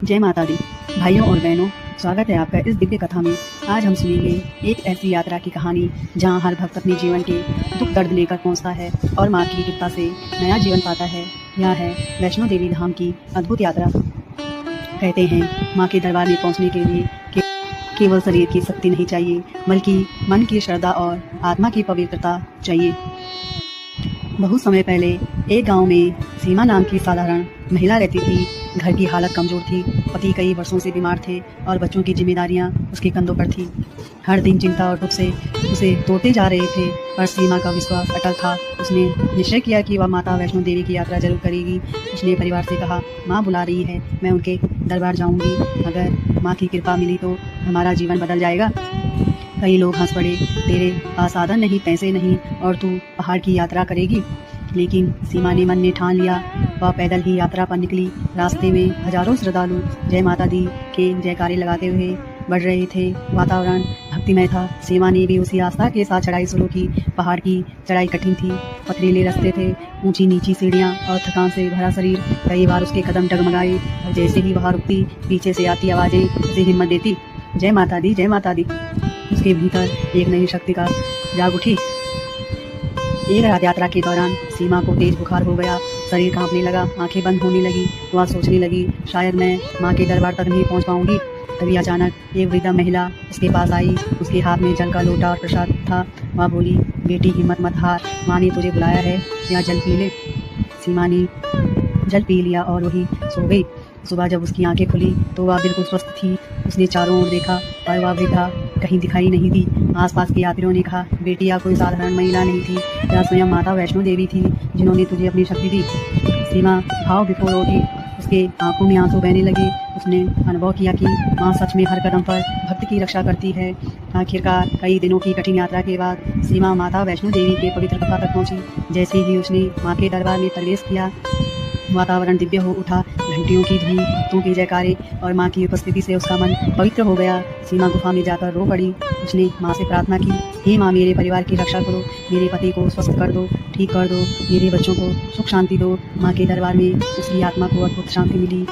जय माता दी। भाइयों और बहनों, स्वागत है आपका इस दिव्य कथा में। आज हम सुनेंगे एक ऐसी यात्रा की कहानी जहां हर भक्त अपने जीवन के दुख दर्द लेकर पहुंचता है और मां की कृपा से नया जीवन पाता है। यह है वैष्णो देवी धाम की अद्भुत यात्रा। कहते हैं मां के दरबार में पहुंचने के लिए केवल शरीर की शक्ति नहीं चाहिए, बल्कि मन की श्रद्धा और आत्मा की पवित्रता चाहिए। बहुत समय पहले एक गांव में सीमा नाम की साधारण महिला रहती थी। घर की हालत कमजोर थी, पति कई वर्षों से बीमार थे और बच्चों की जिम्मेदारियां उसके कंधों पर थी। हर दिन चिंता और दुख से उसे तोड़ते जा रहे थे, पर सीमा का विश्वास अटल था। उसने निश्चय किया कि वह माता वैष्णो देवी की यात्रा जरूर करेगी। उसने परिवार से कहा, माँ बुला रही है, मैं उनके दरबार जाऊंगी। अगर माँ की कृपा मिली तो हमारा जीवन बदल जाएगा। कई लोग हंस पड़े, तेरे पास साधन नहीं, पैसे नहीं और तू पहाड़ की यात्रा करेगी। लेकिन सीमा ने मन में ठान लिया। वह पैदल ही यात्रा पर निकली। रास्ते में हजारों श्रद्धालु जय माता दी के जयकारे लगाते हुए बढ़ रहे थे। वातावरण भक्तिमय था। सीमा ने भी उसी आस्था के साथ चढ़ाई शुरू की। पहाड़ की चढ़ाई कठिन थी, पथरीले रास्ते थे, ऊंची नीची सीढ़ियां और थकान से भरा शरीर। कई बार उसके कदम डगमगाए और जैसे ही वह रुकती, पीछे से आती आवाजें उसे हिम्मत देती। जय माता दी, जय माता दी। उसके भीतर एक नई शक्ति का जाग उठी। एक रात यात्रा के दौरान सीमा को तेज बुखार हो गया, शरीर कांपने लगा, आंखें बंद होने लगी। वह सोचने लगी, शायद मैं माँ के दरबार तक नहीं पहुँच पाऊंगी। तभी अचानक एक वृद्ध महिला उसके पास आई। उसके हाथ में जल का लोटा और प्रसाद था। वह बोली, बेटी हिम्मत मत हार, माँ ने तुझे बुलाया है, यह जल पी ले। सीमा ने जल पी लिया और वही सो गई। सुबह जब उसकी आंखें खुली तो वह बिल्कुल स्वस्थ थी। उसने चारों ओर देखा, पर वह वृद्धा कहीं दिखाई नहीं दी। आसपास के यात्रियों ने कहा, बेटी यह कोई साधारण महिला नहीं थी, यह स्वयं माता वैष्णो देवी थी, जिन्होंने तुझे अपनी शक्ति दी। सीमा भाव विफोर उठी, उसके आंखों में आंसू बहने लगे। उसने अनुभव किया कि माँ सच में हर कदम पर भक्त की रक्षा करती है। आखिरकार कई दिनों की कठिन यात्रा के बाद सीमा माता वैष्णो देवी के पवित्र गुफा तक पहुंची। जैसे ही उसने माँ के दरबार में प्रवेश किया, वातावरण दिव्य हो उठा। घंटियों की धुन, भक्तों के जयकारे और माँ की उपस्थिति से उसका मन पवित्र हो गया। सीमा गुफा में जाकर रो पड़ी। उसने माँ से प्रार्थना की, हे माँ, मेरे परिवार की रक्षा करो, मेरे पति को स्वस्थ कर दो, ठीक कर दो, मेरे बच्चों को सुख शांति दो। माँ के दरबार में उसकी आत्मा को अद्भुत शांति मिली।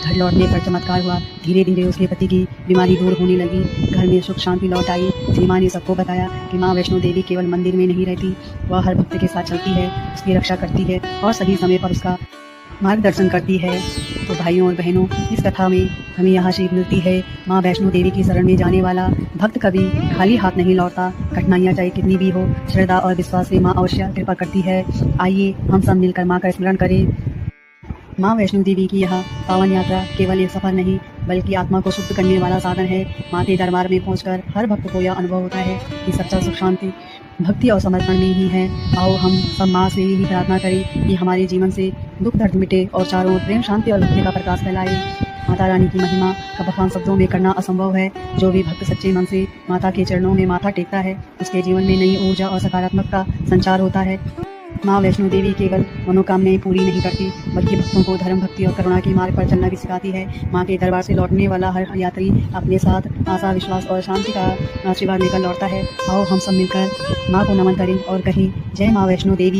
घर लौटने पर चमत्कार हुआ। धीरे धीरे उसके पति की बीमारी दूर होने लगी। घर में सुख शांति लौट आई। सीमा ने सबको बताया कि माँ वैष्णो देवी केवल मंदिर में नहीं रहती, वह हर भक्त के साथ चलती है, उसकी रक्षा करती है और सही समय पर उसका मार्गदर्शन करती है। तो भाइयों और बहनों, इस कथा में हमें यह सीख मिलती है, माँ वैष्णो देवी की शरण में जाने वाला भक्त कभी खाली हाथ नहीं लौटता। कठिनाइयाँ चाहे कितनी भी हो, श्रद्धा और विश्वास से माँ अवश्य कृपा करती है। आइए हम सब मिलकर माँ का स्मरण करें। माँ वैष्णो देवी की यह पावन यात्रा केवल एक सफर नहीं, बल्कि आत्मा को शुद्ध करने वाला साधन है। माँ के दरबार में पहुंचकर हर भक्त को यह अनुभव होता है कि सच्चा सुख शांति भक्ति और समर्पण में ही है। आओ हम सब माँ से यही प्रार्थना करें कि हमारे जीवन से दुख दर्द मिटे और चारों ओर प्रेम शांति और भक्ति का प्रकाश फैलाए। माता रानी की महिमा का बखान शब्दों में करना असंभव है। जो भी भक्त सच्चे मन से माता के चरणों में माथा टेकता है, उसके जीवन में नई ऊर्जा और सकारात्मक का संचार होता है। माँ वैष्णो देवी केवल मनोकामनाएं पूरी नहीं करती, बल्कि भक्तों को धर्म, भक्ति और करुणा के मार्ग पर चलना भी सिखाती है। माँ के दरबार से लौटने वाला हर यात्री अपने साथ आशा, विश्वास और शांति का आशीर्वाद लेकर लौटता है। आओ हम सब मिलकर माँ को नमन करें और कहें, जय माँ वैष्णो देवी।